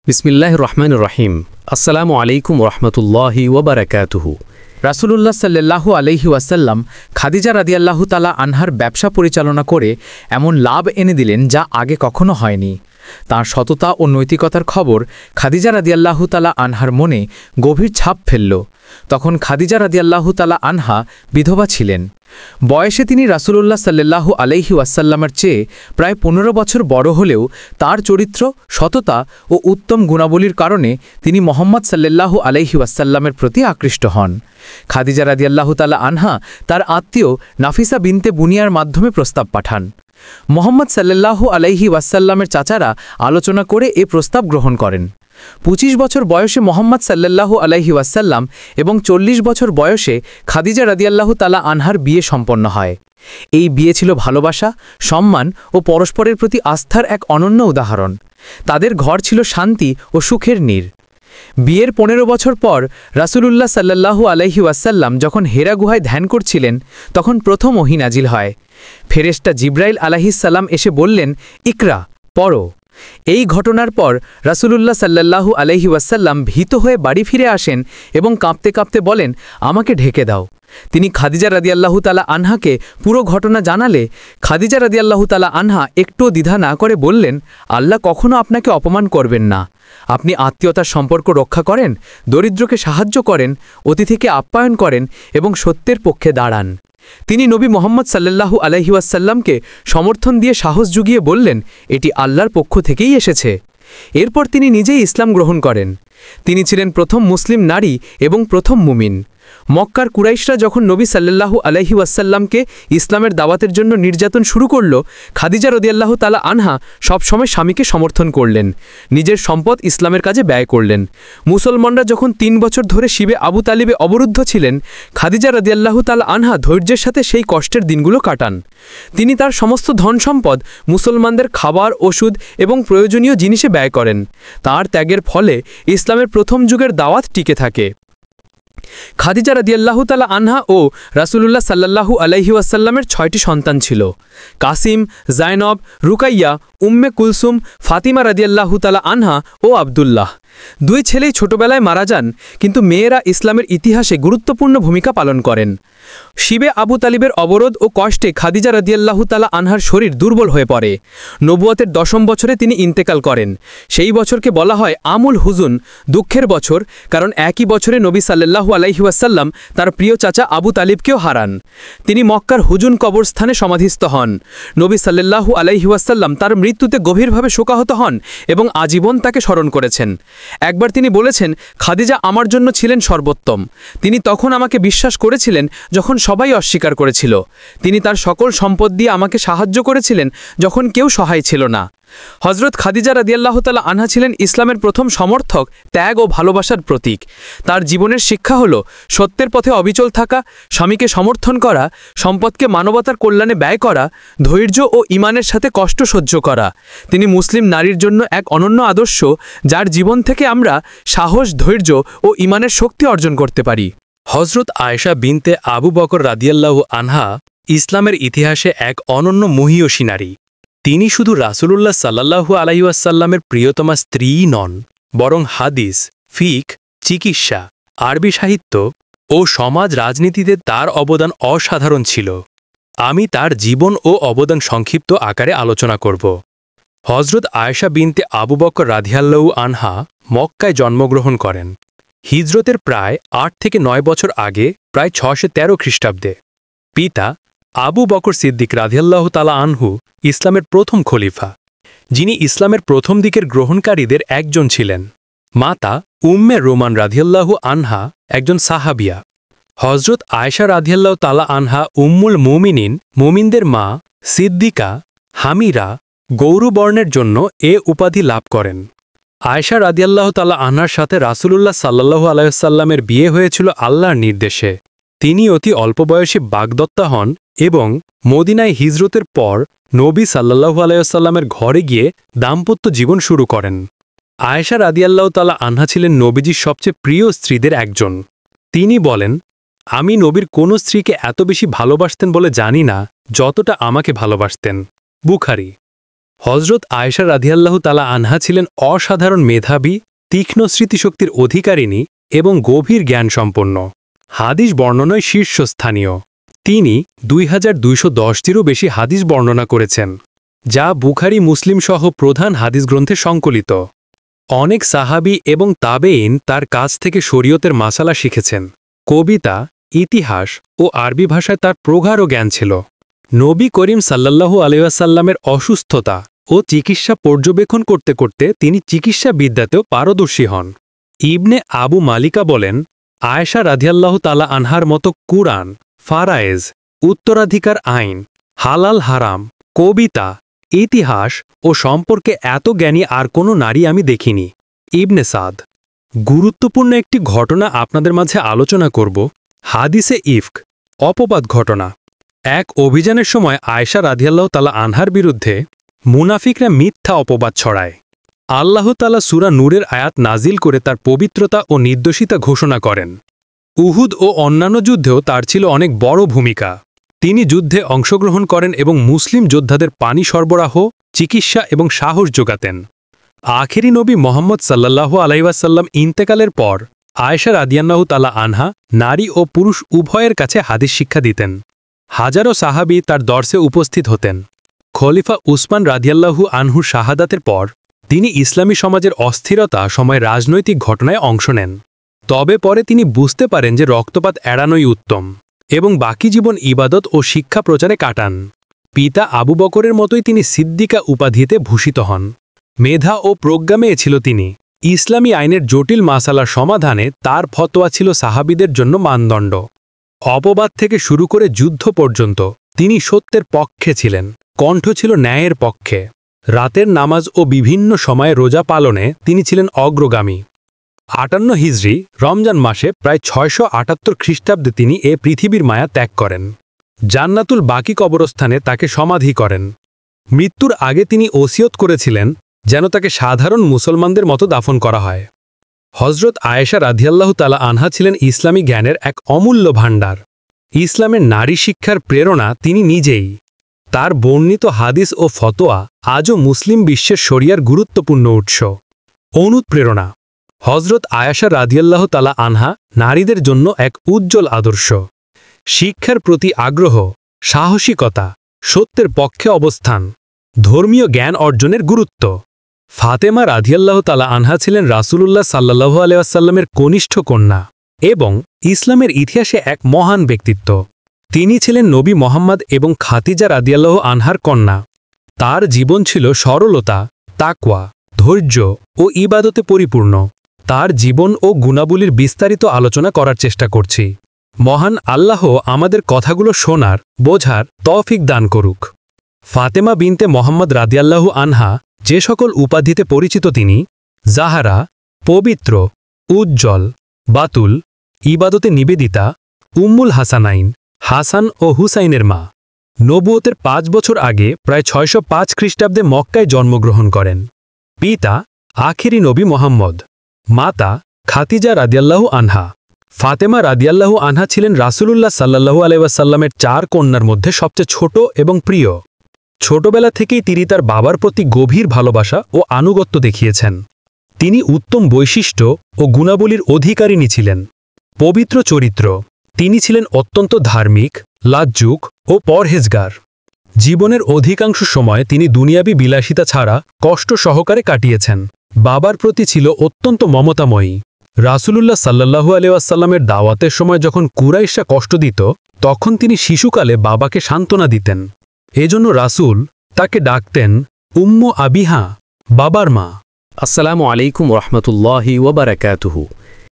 বিসমিল্লাহির রহমানির রহিম। আসসালামু আলাইকুম রহমতুল্লাহি ওয়াবারাকাতুহু। রাসূলুল্লাহ সাল্লাল্লাহু আলাইহি ওয়াসাল্লাম খাদিজা রাদিয়াল্লাহু তাআলা আনহার ব্যবসা পরিচালনা করে এমন লাভ এনে দিলেন যা আগে কখনো হয়নি। তাঁর সততা ও নৈতিকতার খবর খাদিজা রাদিয়াল্লাহু তাআলা আনহার মনে গভীর ছাপ ফেলল। তখন খাদিজা রাদিয়াল্লাহু তাআলা আনহা বিধবা ছিলেন। বয়সে তিনি রাসূলুল্লাহ সাল্লাল্লাহু আলাইহি ওয়াসাল্লামের চেয়ে প্রায় ১৫ বছর বড় হলেও তার চরিত্র, সততা ও উত্তম গুণাবলীর কারণে তিনি মুহাম্মদ সাল্লাল্লাহু আলাইহি ওয়াসাল্লামের প্রতি আকৃষ্ট হন। খাদিজা রাদিয়াল্লাহু তাআলা আনহা তার আত্মীয় নাফিসা বিনতে বুনিয়ার মাধ্যমে প্রস্তাব পাঠান। মুহাম্মদ সাল্লাল্লাহু আলাইহি ওয়াসাল্লামের চাচারা আলোচনা করে এ প্রস্তাব গ্রহণ করেন। ২৫ বছর বয়সে মুহাম্মদ সাল্লাল্লাহু আলাইহি ওয়াসাল্লাম এবং ৪০ বছর বয়সে খাদিজা রাদিয়াল্লাহু তাআলা আনহার বিয়ে সম্পন্ন হয়। এই বিয়ে ছিল ভালোবাসা, সম্মান ও পরস্পরের প্রতি আস্থার এক অনন্য উদাহরণ। তাদের ঘর ছিল শান্তি ও সুখের নীড়। বিয়ের ১৫ বছর পর রাসূলুল্লাহ সাল্লাল্লাহু আলাইহি ওয়াসাল্লাম যখন হেরা গুহায় ধ্যান করছিলেন, তখন প্রথম ওহী নাজিল হয়। ফেরেশতা জিবরাইল আলাইহিস সালাম এসে বললেন, ইকরা, পড়ো। এই ঘটনার পর রাসূলুল্লাহ সাল্লাল্লাহু আলাইহি ওয়াসাল্লাম ভীত হয়ে বাড়ি ফিরে আসেন এবং কাঁপতে কাঁপতে বলেন, আমাকে ঢেকে দাও। তিনি খাদিজা রাদিয়াল্লাহু তাআলা আনহাকে পুরো ঘটনা জানালে খাদিজা রাদিয়াল্লাহু তাআলা আনহা একটুও দ্বিধা না করে বললেন, আল্লাহ কখনো আপনাকে অপমান করবেন না। আপনি আত্মীয়তার সম্পর্ক রক্ষা করেন, দরিদ্রকে সাহায্য করেন, অতিথিকে আপ্যায়ন করেন এবং সত্যের পক্ষে দাঁড়ান। তিনি নবী মুহাম্মদ সাল্লাল্লাহু আলাইহি ওয়াসাল্লামকে সমর্থন দিয়ে সাহস জুগিয়ে বললেন, এটি আল্লাহর পক্ষ থেকেই এসেছে। এরপর তিনি নিজেই ইসলাম গ্রহণ করেন। তিনি ছিলেন প্রথম মুসলিম নারী এবং প্রথম মুমিন। মক্কার কুরাইশরা যখন নবী সাল্লাল্লাহু আলাইহি ওয়াসাল্লামকে ইসলামের দাওয়াতের জন্য নির্যাতন শুরু করল, খাদিজা রাদিয়াল্লাহু তাআলা আনহা সবসময় স্বামীকে সমর্থন করলেন, নিজের সম্পদ ইসলামের কাজে ব্যয় করলেন। মুসলমানরা যখন ৩ বছর ধরে শিবে আবু তালিবে অবরুদ্ধ ছিলেন, খাদিজা রাদিয়াল্লাহু তাআলা আনহা ধৈর্যের সাথে সেই কষ্টের দিনগুলো কাটান। তিনি তার সমস্ত ধন সম্পদ মুসলমানদের খাবার, ওষুধ এবং প্রয়োজনীয় জিনিসে ব্যয় করেন। তার ত্যাগের ফলে ইসলামের প্রথম যুগের দাওয়াত টিকে থাকে। খাদিজা রাদিয়াল্লাহু তাআলা আনহা ও রাসূলুল্লাহ সাল্লাল্লাহু আলাইহি ওয়াসাল্লামের ৬টি সন্তান ছিল: কাসিম, জায়নব, রুকাইয়া, উম্মে কুলসুম, ফাতিমা রাদিয়াল্লাহু তাআলা আনহা ও আব্দুল্লাহ। ২ ছেলেই ছোটবেলায় মারা যান, কিন্তু মেয়েরা ইসলামের ইতিহাসে গুরুত্বপূর্ণ ভূমিকা পালন করেন। শিবে আবু তালিবের অবরোধ ও কষ্টে খাদিজা রাদিয়াল্লাহু তাআলা আনহার শরীর দুর্বল হয়ে পড়ে। নবুয়তের ১০ম বছরে তিনি ইন্তেকাল করেন। সেই বছরকে বলা হয় আমুল হুজুন, দুঃখের বছর, কারণ একই বছরে নবী সাল্লাল্লাহু আলাইহি ওয়াসাল্লাম তার প্রিয় চাচা আবু তালিবকেও হারান। তিনি মক্কার হুজুন কবরস্থানে সমাধিস্থ হন। নবী সাল্লাল্লাহু আলাইহি ওয়াসাল্লাম তার মৃত্যুতে গভীরভাবে শোকাহত হন এবং আজীবন তাকে স্মরণ করেছেন। একবার তিনি বলেছেন, খাদিজা আমার জন্য ছিলেন সর্বোত্তম। তিনি তখন আমাকে বিশ্বাস করেছিলেন যখন সবাই অস্বীকার করেছিল। তিনি তার সকল সম্পদ দিয়ে আমাকে সাহায্য করেছিলেন যখন কেউ সহায় ছিল না। হযরত খাদিজা রাদিয়াল্লাহু তাআলা আনহা ছিলেন ইসলামের প্রথম সমর্থক, ত্যাগ ও ভালোবাসার প্রতীক। তার জীবনের শিক্ষা হল সত্যের পথে অবিচল থাকা, স্বামীকে সমর্থন করা, সম্পদকে মানবতার কল্যাণে ব্যয় করা, ধৈর্য ও ঈমানের সাথে কষ্ট সহ্য করা। তিনি মুসলিম নারীর জন্য এক অনন্য আদর্শ, যার জীবন থেকে আমরা সাহস, ধৈর্য ও ঈমানের শক্তি অর্জন করতে পারি। হযরত আয়েশা বিনতে আবু বকর রাদিয়াল্লাহু আনহা ইসলামের ইতিহাসে এক অনন্য মহীয়সী নারী। তিনি শুধু রাসূলুল্লাহ সাল্লাল্লাহু আলাইহি ওয়াসাল্লামের প্রিয়তমা স্ত্রীই নন, বরং হাদিস, ফিকহ, চিকিৎসা, আরবি সাহিত্য ও সমাজ রাজনীতিতে তার অবদান অসাধারণ ছিল। আমি তার জীবন ও অবদান সংক্ষিপ্ত আকারে আলোচনা করব। হযরত আয়েশা বিনতে আবু বকর রাদিয়াল্লাহু আনহা মক্কায় জন্মগ্রহণ করেন। হিজরতের প্রায় ৮ থেকে ৯ বছর আগে, প্রায় ৬১৩ খ্রিস্টাব্দে। পিতা আবু বকর সিদ্দিক রাদিয়াল্লাহু তাআলা আনহু ইসলামের প্রথম খলিফা, যিনি ইসলামের প্রথম দিকের গ্রহণকারীদের একজন ছিলেন। মাতা উম্মে রোমান রাদিয়াল্লাহু আনহা একজন সাহাবিয়া। হযরত আয়েশা রাদিয়াল্লাহু তাআলা আনহা উম্মুল মুমিনিন, মুমিনদের মা, সিদ্দিকা, হামিরা, গৌরবর্ণের জন্য এ উপাধি লাভ করেন। আয়েশা রাদিয়াল্লাহু তাআলা আনহার সাথে রাসূলুল্লাহ সাল্লাল্লাহু আলাইহি ওয়াসাল্লামের বিয়ে হয়েছিল আল্লাহর নির্দেশে। তিনি অতি অল্প বয়সে বাগদত্তা হন এবং মদিনায় হিজরতের পর নবী সাল্লাল্লাহু আলাইহি ওয়াসাল্লামের ঘরে গিয়ে দাম্পত্য জীবন শুরু করেন। আয়েশা রাদিয়াল্লাহু তাআলা আনহা ছিলেন নবীজির সবচেয়ে প্রিয় স্ত্রীদের একজন। তিনি বলেন, আমি নবীর কোনো স্ত্রীকে এত বেশি ভালোবাসতেন বলে জানি না যতটা আমাকে ভালোবাসতেন। বুখারী। হজরত আয়েশা রাদিয়াল্লাহু তাআলা আনহা ছিলেন অসাধারণ মেধাবী, তীক্ষ্ণ স্মৃতিশক্তির অধিকারিণী এবং গভীর জ্ঞানসম্পন্ন। হাদিস বর্ণনায় শীর্ষস্থানীয়। তিনি 2210টিরও বেশি হাদিস বর্ণনা করেছেন, যা বুখারী মুসলিম সহ প্রধান হাদিস গ্রন্থে সংকলিত। অনেক সাহাবী এবং তাবেঈন তার কাছ থেকে শরীয়তের মাসালা শিখেছেন। কবিতা, ইতিহাস ও আরবি ভাষায় তার প্রগাঢ় জ্ঞান ছিল। নবী করিম সাল্লাল্লাহু আলাইহি ওয়াসাল্লামের অসুস্থতা ও চিকিৎসা পর্যবেক্ষণ করতে করতে তিনি চিকিৎসা বিদ্যাতেও পারদর্শী হন। ইবনে আবু মালিকা বলেন, আয়েশা রাদিয়াল্লাহু তাআলা আনহার মতো কুরআন, ফারায়েজ, উত্তরাধিকার আইন, হালাল হারাম, কবিতা, ইতিহাস ও সম্পর্কে এত জ্ঞানী আর কোনো নারী আমি দেখিনি। ইবনে সাদ। গুরুত্বপূর্ণ একটি ঘটনা আপনাদের মাঝে আলোচনা করব। হাদিসে ইফক, অপবাদ ঘটনা। এক অভিযানের সময় আয়েশা রাদিয়াল্লাহু তাআলা আনহার বিরুদ্ধে মুনাফিকরা মিথ্যা অপবাদ ছড়ায়। আল্লাহ তাআলা সূরা নূরের আয়াত নাজিল করে তার পবিত্রতা ও নির্দোষিতা ঘোষণা করেন। উহুদ ও অন্যান্য যুদ্ধেও তার ছিল অনেক বড় ভূমিকা। তিনি যুদ্ধে অংশগ্রহণ করেন এবং মুসলিম যোদ্ধাদের পানি সরবরাহ, চিকিৎসা এবং সাহস যোগাতেন। আখেরি নবী মুহাম্মদ সাল্লাল্লাহু আলাইহি ওয়াসাল্লাম ইন্তেকালের পর আয়েশা রাদিয়াল্লাহু তাআলা আনহা নারী ও পুরুষ উভয়ের কাছে হাদিস শিক্ষা দিতেন। হাজারো সাহাবী তার দর্শে উপস্থিত হতেন। খলিফা উসমান রাদিয়াল্লাহু আনহুর শাহাদাতের পর তিনি ইসলামী সমাজের অস্থিরতা সময় রাজনৈতিক ঘটনায় অংশ নেন। তবে পরে তিনি বুঝতে পারেন যে রক্তপাত এড়ানোই উত্তম এবং বাকি জীবন ইবাদত ও শিক্ষা প্রচারে কাটান। পিতা আবু বকরের মতোই তিনি সিদ্দিকা উপাধিতে ভূষিত হন। মেধা ও প্রজ্ঞা মেয়ে ছিল তিনি। ইসলামী আইনের জটিল মাসালার সমাধানে তার ফতোয়া ছিল সাহাবীদের জন্য মানদণ্ড। অপবাদ থেকে শুরু করে যুদ্ধ পর্যন্ত তিনি সত্যের পক্ষে ছিলেন, কণ্ঠ ছিল ন্যায়ের পক্ষে। রাতের নামাজ ও বিভিন্ন সময়ে রোজা পালনে তিনি ছিলেন অগ্রগামী। 58 হিজরি রমজান মাসে প্রায় 678 খ্রিস্টাব্দে তিনি এ পৃথিবীর মায়া ত্যাগ করেন। জান্নাতুল বাকি কবরস্থানে তাকে সমাধি করেন। মৃত্যুর আগে তিনি ওসিয়ত করেছিলেন যেন তাকে সাধারণ মুসলমানদের মতো দাফন করা হয়। হজরত আয়েশা রাদিয়াল্লাহু তাআলা আনহা ছিলেন ইসলামী জ্ঞানের এক অমূল্য ভাণ্ডার। ইসলামের নারী শিক্ষার প্রেরণা তিনি নিজেই। তার বর্ণিত হাদিস ও ফতোয়া আজও মুসলিম বিশ্বের শরিয়ার গুরুত্বপূর্ণ উৎস। অনুপ্রেরণা। হজরত আয়েশা রাদিয়াল্লাহু তাআলা আনহা নারীদের জন্য এক উজ্জ্বল আদর্শ। শিক্ষার প্রতি আগ্রহ, সাহসিকতা, সত্যের পক্ষে অবস্থান, ধর্মীয় জ্ঞান অর্জনের গুরুত্ব। ফাতেমা রাদিয়াল্লাহু তাআলা আনহা ছিলেন রাসূলুল্লাহ সাল্লাল্লাহু আলাইহি ওয়াসাল্লামের কনিষ্ঠ কন্যা এবং ইসলামের ইতিহাসে এক মহান ব্যক্তিত্ব। তিনি ছিলেন নবী মুহাম্মদ এবং খাদিজা রাদিয়াল্লাহু আনহার কন্যা। তার জীবন ছিল সরলতা, তাকওয়া, ধৈর্য ও ইবাদতে পরিপূর্ণ। তার জীবন ও গুণাবলীর বিস্তারিত আলোচনা করার চেষ্টা করছি। মহান আল্লাহ আমাদের কথাগুলো শোনার, বোঝার তৌফিক দান করুক। ফাতেমা বিনতে মুহাম্মদ রাদিয়াল্লাহু আনহা যে সকল উপাধিতে পরিচিত তিনি জাহারা, পবিত্র, উজ্জ্বল, বাতুল, ইবাদতে নিবেদিতা, উম্মুল হাসানাইন, হাসান ও হুসাইনের মা। নবুয়তের 5 বছর আগে প্রায় 605 খ্রিস্টাব্দে মক্কায় জন্মগ্রহণ করেন। পিতা আখেরি নবী মুহাম্মদ। মাতা খাদিজা রাদিয়াল্লাহু আনহা। ফাতেমা রাদিয়াল্লাহু আনহা ছিলেন রাসূলুল্লাহ সাল্লাল্লাহু আলাইহি ওয়াসাল্লামের 4 কন্যার মধ্যে সবচেয়ে ছোট এবং প্রিয়। ছোটবেলা থেকেই তিনি তার বাবার প্রতি গভীর ভালোবাসা ও আনুগত্য দেখিয়েছেন। তিনি উত্তম বৈশিষ্ট্য ও গুণাবলীর অধিকারিণী ছিলেন। পবিত্র চরিত্র। তিনি ছিলেন অত্যন্ত ধার্মিক, লাজ্জুক ও পরহেজগার। জীবনের অধিকাংশ সময় তিনি দুনিয়াবী বিলাসিতা ছাড়া কষ্ট সহকারে কাটিয়েছেন। বাবার প্রতি ছিল অত্যন্ত মমতাময়ী। রাসূলুল্লাহ সাল্লাল্লাহু আলাইহি ওয়াসাল্লামের দাওয়াতের সময় যখন কুরাইশরা কষ্ট দিত, তখন তিনি শিশুকালে বাবাকে সান্ত্বনা দিতেন। এজন্য রাসূল তাকে ডাকতেন উম্মু আবিহা, বাবার মা। আসসালামু আলাইকুম ওয়া রাহমাতুল্লাহি ওয়া বারাকাতুহু।